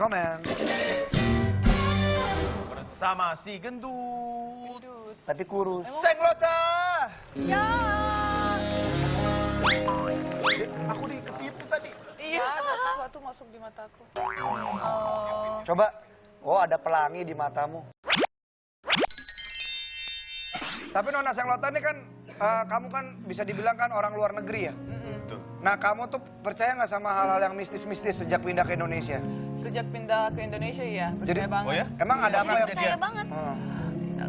Momen. Bersama si gendut. Tapi kurus. Senglota! Ya. Aku diketipu tadi. Iya, ada sesuatu masuk di mataku. Coba. Oh, ada pelangi di matamu. Tapi Nona Senglota ini kan, kamu kan bisa dibilang kan orang luar negeri ya? Betul. Nah, kamu tuh percaya nggak sama hal-hal yang mistis-mistis sejak pindah ke Indonesia? Sejak pindah ke Indonesia ya, Jadi- percaya banget. Oh ya? Emang ada apa yang... Percaya banget.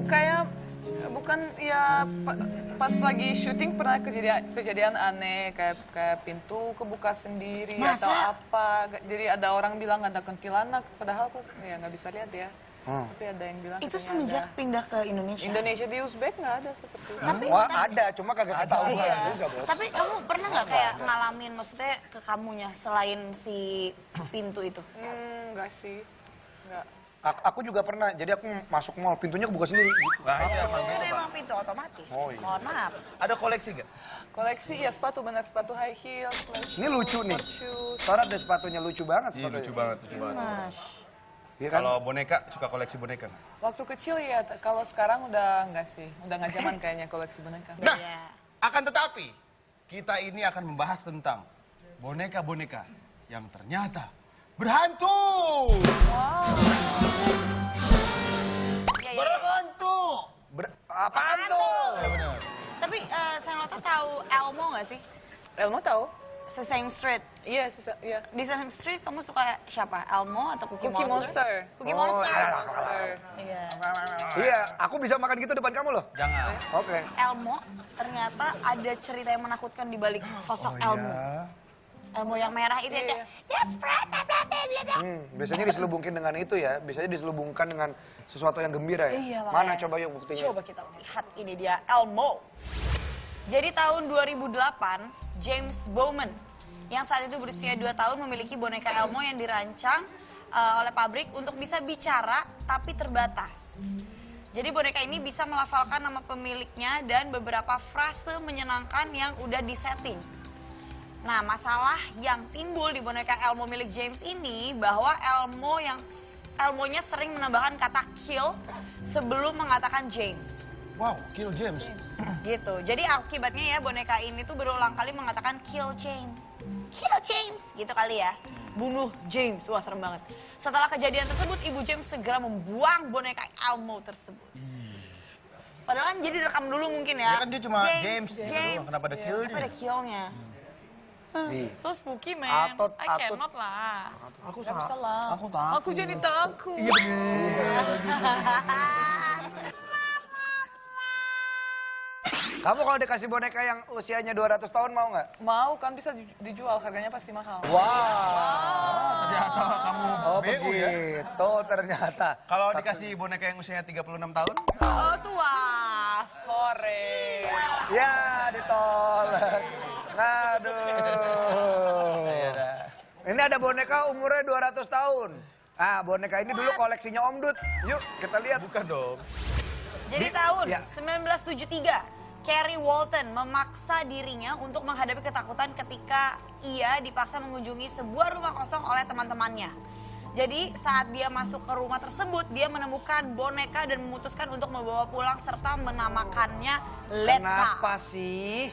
Kayak bukan ya pas lagi syuting pernah kejadian aneh kayak pintu kebuka sendiri Masa? atau apa. Jadi ada orang bilang ada kuntilanak, padahal aku ya nggak bisa lihat ya. Tapi ada yang bilang Itu katanya semenjak ada. pindah ke Indonesia. Indonesia di Uzbek nggak ada seperti itu. Tapi, Wah, ada, cuma kagak ketahuan Iya. juga, Bos. Tapi kamu pernah nggak kayak ngalamin, maksudnya ke kamunya selain si pintu itu? Nggak sih, nggak. Aku juga pernah, jadi aku masuk mall, pintunya kebuka sendiri. Gitu. Nah, iya, emang Itu gitu, Bang. emang pintu otomatis. Oh, iya. Mohon maaf. Ada koleksi nggak? Koleksi ya sepatu, benar sepatu high heels. Ini lucu nih. Sport shoes. Soalnya ada sepatunya lucu banget. Iya, sepatunya. lucu banget, lucu banget. Mas. Iya kan? Kalau boneka, suka koleksi boneka nggak? Waktu kecil ya, kalau sekarang udah nggak sih, udah nggak zaman kayaknya koleksi boneka. Nah, Iya. akan tetapi, kita ini akan membahas tentang boneka-boneka yang ternyata berhantu. Iya, iya. Berhantu. Apaan tuh? Ya benar. Tapi Senglota tahu Elmo nggak sih? Elmo tahu? Sesame Street. Iya, iya. Di Sesame Street kamu suka siapa? Elmo atau Cookie, Cookie Monster. Cookie Monster. Monster. Iya. Iya, aku bisa makan gitu depan kamu loh. Jangan. Oke. Elmo ternyata ada cerita yang menakutkan di balik sosok Elmo. Elmo yang merah itu Iya, ya. Yes, friend. Bla, bla, bla, bla, bla. Biasanya diselubungkan dengan itu ya, biasanya diselubungkan dengan sesuatu yang gembira ya. Iya, Mana makanya. coba yuk buktinya? Coba kita lihat, ini dia Elmo. Jadi tahun 2008, James Bowman yang saat itu berusia 2 tahun memiliki boneka Elmo yang dirancang oleh pabrik untuk bisa bicara tapi terbatas. Jadi boneka ini bisa melafalkan nama pemiliknya dan beberapa frase menyenangkan yang udah disetting. Nah, masalah yang timbul di boneka Elmo milik James ini bahwa Elmonya sering menambahkan kata kill sebelum mengatakan James. Wow, kill James. Gitu. Jadi akibatnya ya boneka ini tuh berulang kali mengatakan kill James. Kill James. Gitu kali ya. Bunuh James. Wah, serem banget. Setelah kejadian tersebut, Ibu James segera membuang boneka Elmo tersebut. Padahal kan jadi rekam dulu mungkin ya. Ya kan dia cuma James gitu doang. Kenapa ada kill-nya? Kenapa ada kill-nya? Nih. So spooky, man. Atot, I atot. cannot lah. Aku Gak bisa lah. Aku takut. Aku jadi takut. Iya bener. Kamu kalau dikasih boneka yang usianya 200 tahun mau nggak? Mau kan bisa dijual, harganya pasti mahal. Wow. Ternyata kamu Oh BU ya. begitu ternyata. Kalau dikasih boneka yang usianya 36 tahun, Oh tua, sore. Ya ditolak. Aduh. Ini ada boneka umurnya 200 tahun. Ah, boneka ini dulu koleksinya Om Dut. Yuk kita lihat. bukan dong. Jadi tahun ya. 1973, Kerry Walton memaksa dirinya untuk menghadapi ketakutan ketika ia dipaksa mengunjungi sebuah rumah kosong oleh teman-temannya. Jadi saat dia masuk ke rumah tersebut, dia menemukan boneka dan memutuskan untuk membawa pulang serta menamakannya Letta. Kenapa sih?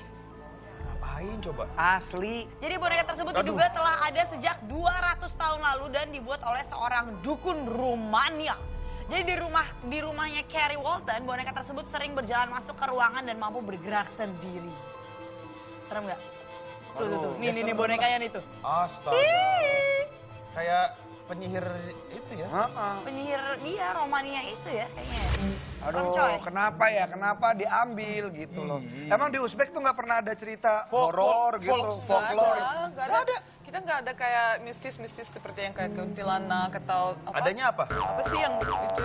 Ngapain coba? Asli. Jadi boneka tersebut diduga telah ada sejak 200 tahun lalu dan dibuat oleh seorang dukun Rumania. Jadi di rumahnya Kerry Walton, boneka tersebut sering berjalan masuk ke ruangan dan mampu bergerak sendiri. Serem nggak? Tuh. Nih bonekanya nih tuh. Astaga. Kayak penyihir itu ya. Penyihir dia Romania itu ya kayaknya. Serem, Aduh, coy. kenapa ya? Kenapa diambil gitu loh? Emang di Uzbek tuh nggak pernah ada cerita Folk- horor folk- gitu, folk- folklore. Nggak ada. Kita nggak ada kayak mistis-mistis seperti yang kayak kuntilanak atau apa? Adanya apa? Apa sih yang itu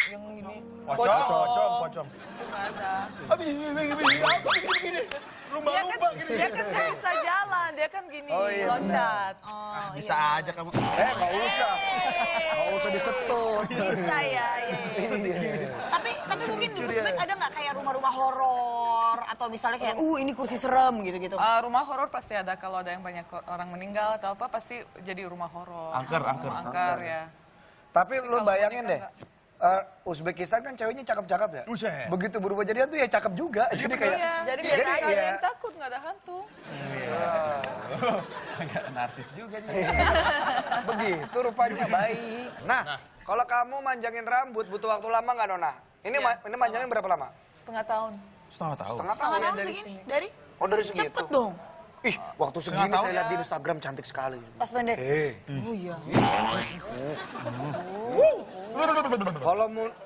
yang ini? Pocong. Itu nggak ada. Apa gini? Lumba-lumba gini. Dia kan nggak bisa jalan, dia kan gini Oh, iya, loncat. Oh, Bisa iya. aja kamu. Nggak usah. Nggak usah disentuh. Bisa ya. Iya. Tapi mungkin di Uzbek ada nggak kayak rumah-rumah horor atau misalnya kayak ini kursi serem gitu-gitu. Rumah horor pasti ada, kalau ada yang banyak orang meninggal atau apa pasti jadi rumah horor. Angker. Angker ya. Tapi lu kalau bayangin boneka deh, Uzbekistan kan ceweknya cakep-cakep ya. Buset. Begitu berubah jadian tuh ya cakep juga. Jadi kayak Iya, jadi Jadi biasa aja iya. yang takut, nggak ada hantu. Agak narsis juga nih. begitu rupanya baik. Nah, kalau kamu manjangin rambut butuh waktu lama nggak Nona? Ini Iya, ini manjangin berapa lama? Setengah tahun. Setengah tahun. Setengah Sama tahun. tahun dari segini? sini. Dari? Oh dari segitu. Cepet dong. Ih, waktu segini Setengah saya tahun lihat ya. di Instagram cantik sekali. Pas pendek. Oh iya.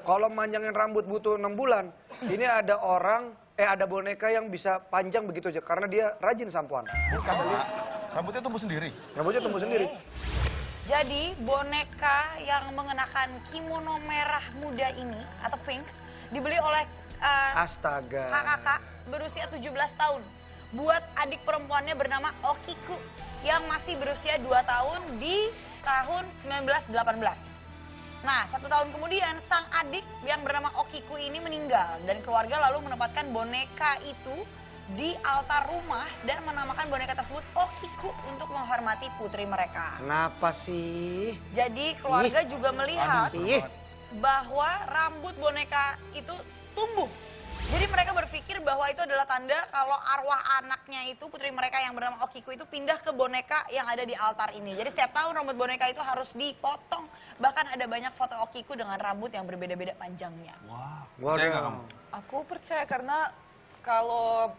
Kalau manjangin rambut butuh 6 bulan, ini ada ada boneka yang bisa panjang begitu aja karena dia rajin sampoan. Rambutnya tumbuh sendiri. Rambutnya tumbuh sendiri. Jadi boneka yang mengenakan kimono merah muda ini atau pink dibeli oleh Astaga. kakak berusia 17 tahun buat adik perempuannya bernama Okiku yang masih berusia 2 tahun di tahun 1918. Nah, 1 tahun kemudian sang adik yang bernama Okiku ini meninggal dan keluarga lalu menempatkan boneka itu di altar rumah dan menamakan boneka tersebut Okiku untuk menghormati putri mereka. Kenapa sih? Jadi keluarga juga melihat Ih, bahwa rambut boneka itu tumbuh. Jadi mereka berpikir bahwa itu adalah tanda kalau arwah anaknya itu, putri mereka yang bernama Okiku itu pindah ke boneka yang ada di altar ini. Jadi setiap tahun rambut boneka itu harus dipotong. Bahkan ada banyak foto Okiku dengan rambut yang berbeda-beda panjangnya. Wah. Waduh. Percaya nggak kamu? Aku percaya karena kalau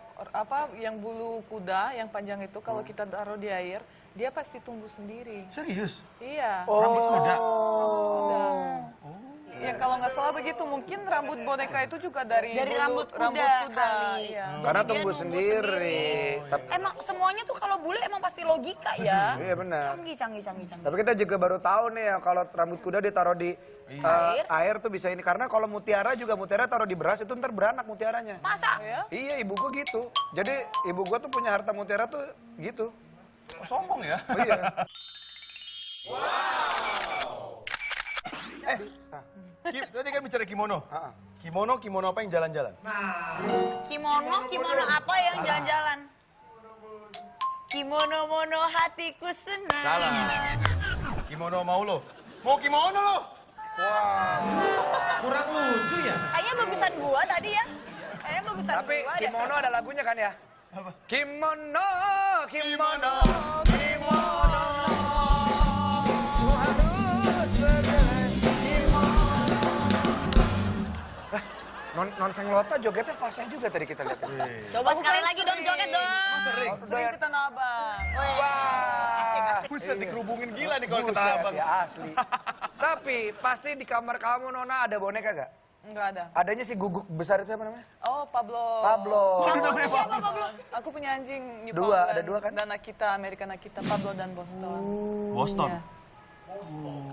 yang bulu kuda yang panjang itu kalau kita taruh di air, dia pasti tumbuh sendiri. Serius? Iya. Rambut kuda. Kuda. Ya kalau nggak salah begitu, mungkin rambut boneka itu juga dari rambut kuda kali. Iya. Jadi Karena dia tumbuh sendiri. Emang semuanya tuh kalau bule emang pasti logika ya. Iya benar. Canggih. Tapi kita juga baru tahu nih ya kalau rambut kuda ditaruh di air tuh bisa ini. Karena kalau mutiara taruh di beras itu ntar beranak mutiaranya. Masa? Ya? Iya ibu gua gitu. Jadi ibu gua tuh punya harta mutiara tuh gitu. Oh, sombong ya? Oh, iya. Tadi kan bicara kimono. Ah. Kimono apa yang jalan-jalan? Kimono apa yang jalan-jalan? Kimono hatiku senang. Salah. Kimono mau lo. Mau kimono lo? Kurang lucu ya? Kayaknya bagusan gua tadi ya. Kayaknya bagusan Tapi gua deh. kimono ada lagunya kan ya? Apa? Kimono. Kimono. Non Senglota jogetnya fasih juga tadi kita lihat. Coba sekali lagi dong joget dong. Sering ke Tanah Abang. Buset dikerubungin gila nih kalau kita Buset, abang. ya asli. Tapi pasti di kamar kamu Nona ada boneka gak? Enggak ada. Adanya si guguk besar itu siapa namanya? Oh, Pablo. Pablo. Siapa Pablo? Aku punya anjing Dua, ada dua kan? Dan Akita, American Akita, Pablo dan Boston. Boston. Iya.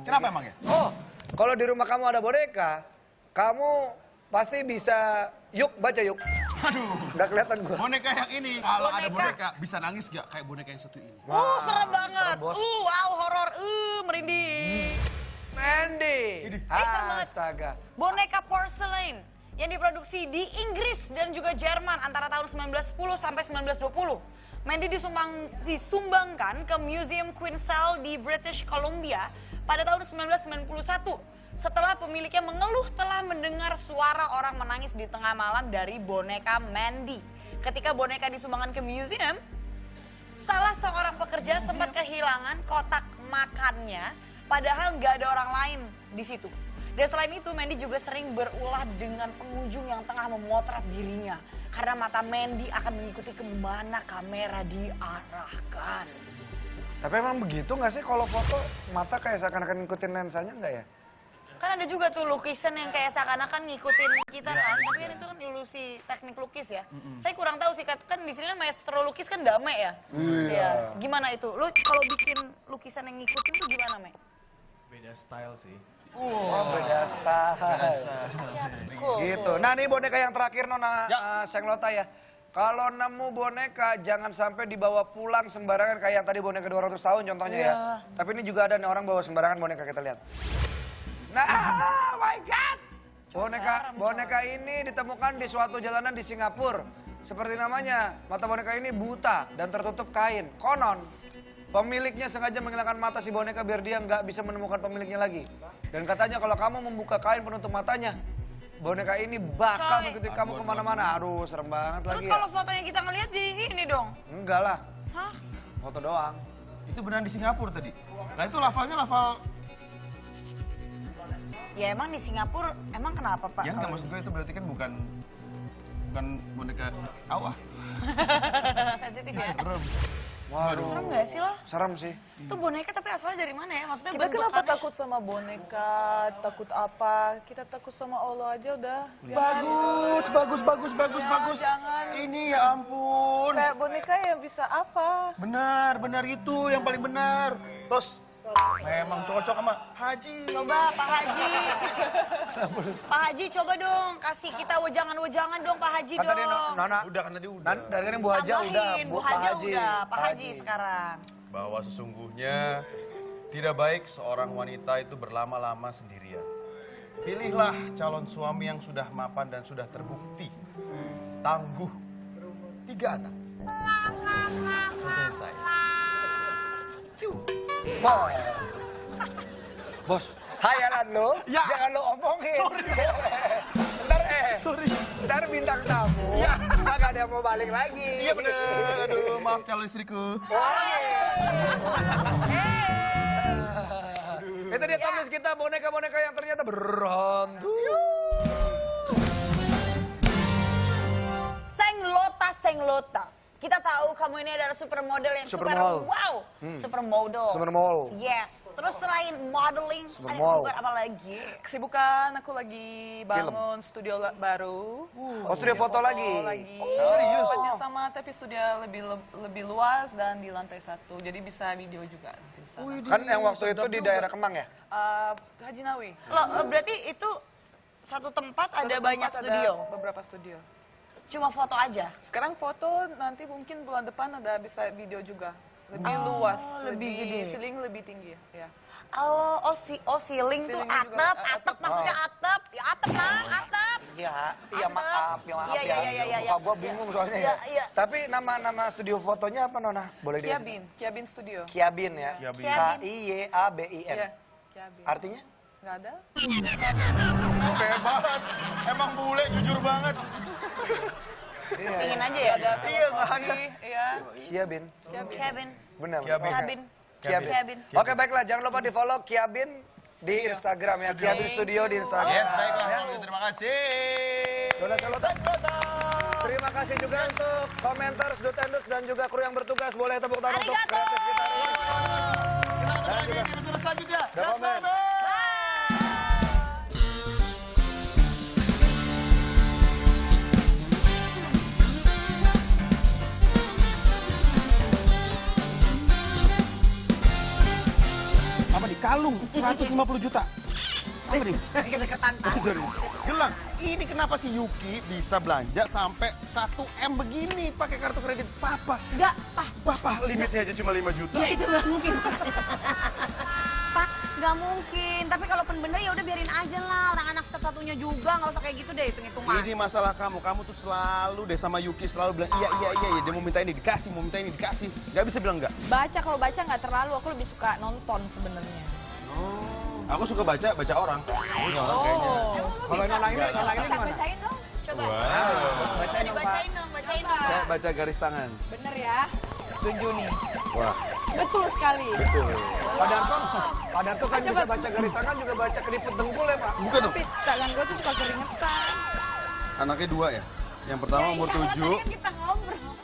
Kenapa emang ya? Oh, kalau di rumah kamu ada boneka, kamu pasti bisa yuk baca yuk. Aduh. Nggak kelihatan gua. Boneka yang ini kalau ada Boneka. boneka bisa nangis gak kayak boneka yang satu ini? Serem banget. serem, bos. Wow, horor. merinding. Mandy. serem banget. Astaga. Boneka porcelain yang diproduksi di Inggris dan juga Jerman antara tahun 1910 sampai 1920. Mandy disumbangkan ke Museum Queensell di British Columbia pada tahun 1991. Setelah pemiliknya mengeluh telah mendengar suara orang menangis di tengah malam dari boneka Mandy. Ketika boneka disumbangkan ke museum, salah seorang pekerja sempat kehilangan kotak makannya, padahal nggak ada orang lain di situ. Dan selain itu, Mandy juga sering berulah dengan pengunjung yang tengah memotret dirinya. Karena mata Mandy akan mengikuti kemana kamera diarahkan. Tapi emang begitu nggak sih kalau foto mata kayak seakan-akan ngikutin lensanya nggak ya? Kan ada juga tuh lukisan yang kayak seakan-akan ngikutin kita kan. Tapi kan itu kan ilusi teknik lukis ya. Saya kurang tahu sih, kan di sini kan maestro lukis kan Dame ya. Iya. Gimana itu? Lu kalau bikin lukisan yang ngikutin tuh gimana, Me? Beda style sih. Oh, beda style. Cool. Gitu. Nah, ini boneka yang terakhir Nona Ya. Senglota ya. Kalau nemu boneka jangan sampai dibawa pulang sembarangan kayak yang tadi boneka 200 tahun contohnya ya. Tapi ini juga ada nih orang bawa sembarangan boneka, kita lihat. Nah, oh my god. Boneka ini ditemukan di suatu jalanan di Singapura. Seperti namanya, mata boneka ini buta dan tertutup kain. Konon, Pemiliknya sengaja menghilangkan mata si boneka biar dia nggak bisa menemukan pemiliknya lagi. Dan katanya kalau kamu membuka kain penutup matanya, boneka ini bakal Coy. mengikuti kamu kemana-mana. Aduh, serem banget Terus lagi ya. kalau fotonya kita ngeliat di ini dong. Enggak lah, Hah? foto doang. Itu beneran di Singapura tadi. Nah itu lafalnya lafal. Ya emang di Singapura, emang kenapa Pak? Ya nggak, maksud gue itu berarti kan bukan boneka awah. Sensitif ya? Serem. Waduh, Serem nggak sih lo? serem sih. Itu boneka tapi asalnya dari mana ya? Maksudnya Kita kenapa bentukannya- takut sama boneka, takut apa? Kita takut sama Allah aja udah. Bagus. jangan. Ini ya ampun. Kayak boneka ya bisa apa? Benar itu yang paling benar. Terus memang cocok sama Haji. Coba Pak Haji. Pak Haji coba dong kasih kita wejangan-wejangan dong Pak Haji Kan tadi dong. Nona, Udah kan tadi udah. dari kan Bu Haja udah, Tambahin, Bu Haja Pak udah, Pak Haji sekarang. Bahwa sesungguhnya tidak baik seorang wanita itu berlama-lama sendirian. Pilihlah calon suami yang sudah mapan dan sudah terbukti tangguh. 3 anak. Contohnya saya. Bos, hayalan lo, jangan lo omongin. Ntar bintang tamu, kagak ada yang mau balik lagi. Iya benar. Aduh, maaf calon istriku. Itu dia top list kita boneka-boneka yang ternyata berhantu. Senglota. Kita tahu kamu ini adalah supermodel yang super Supermodel. wow. Supermodel. Supermodel. Yes. Terus selain modeling, ada Supermodel. kesibukan apa lagi? Kesibukan aku lagi bangun studio baru. Oh, studio foto lagi. Serius? Tempatnya sama tapi studio lebih luas dan di lantai 1. Jadi bisa video juga di sana. Kan yang waktu itu di daerah Kemang ya? Haji Nawi. Loh, berarti itu satu tempat ada Satu banyak tempat studio. Ada beberapa studio. Cuma foto aja. Sekarang foto, nanti mungkin bulan depan ada bisa video juga. Lebih luas, lebih gede. ceiling lebih tinggi. Ya. Ceiling tuh Ceilingnya juga, atap, atap. maksudnya atap. Ya atap lah, atap. Iya, Atap. maaf Iya, ya. iya. Muka gua bingung soalnya Iya, ya. iya. Tapi nama studio fotonya apa Nona? Boleh dikasih? Kiabin Studio. Kiabin ya. Kiabin. K-I-Y-A-B-I-N. Iya, Kiabin. Artinya? Nggak ada? Bebas. Emang bule jujur banget. Ingin aja ya? Iya nggak ada. Iya. Kiabin. Kevin. Benar. Kiabin. Kiabin. Kiabin. Kiabin. Oke baiklah, jangan lupa di follow Kiabin di Instagram ya. Kiabin Studio di Instagram. Yes, baiklah. Ya. Kalau gitu, terima kasih. Dona Salota. Terima kasih juga untuk komentar Dut and Duts dan juga kru yang bertugas. Boleh tepuk tangan untuk Arigato. kreatif kita. Kita ketemu lagi di episode selanjutnya. Udah komen. Apa nih? Kalung 150 juta. Apa nih? Kedekatan. Sorry. Gelang. Ini kenapa si Yuki bisa belanja sampai 1 M begini pakai kartu kredit papa? Enggak, Pak. Papa limitnya aja cuma 5 juta. Ya itu nggak mungkin. Pak, nggak mungkin. Tapi kalaupun bener ya udah biarin aja lah. Orang anak satu-satunya juga, nggak usah kayak gitu deh hitung-hitungan. Ini masalah kamu. Kamu tuh selalu deh sama Yuki selalu bilang iya. Dia mau minta ini dikasih, mau minta ini dikasih. Gak bisa bilang enggak. Baca, kalau baca nggak terlalu, aku lebih suka nonton sebenarnya. Aku suka baca orang. Ini orang kayaknya. Kalau Nona ini Bisa gimana? bacain dong, coba. Bacain dong, Pak. Dibacain dong, bacain dong. Saya baca garis tangan. Bener ya? Setuju nih. Wah, Betul sekali. betul. Pak Darto kan bisa baca garis tangan juga baca keriput dengkul ya Pak. Bukan dong. Tapi tangan gue tuh suka keringetan. Anaknya 2 ya. Yang pertama umur 7. Tadi kan kita ngobrol.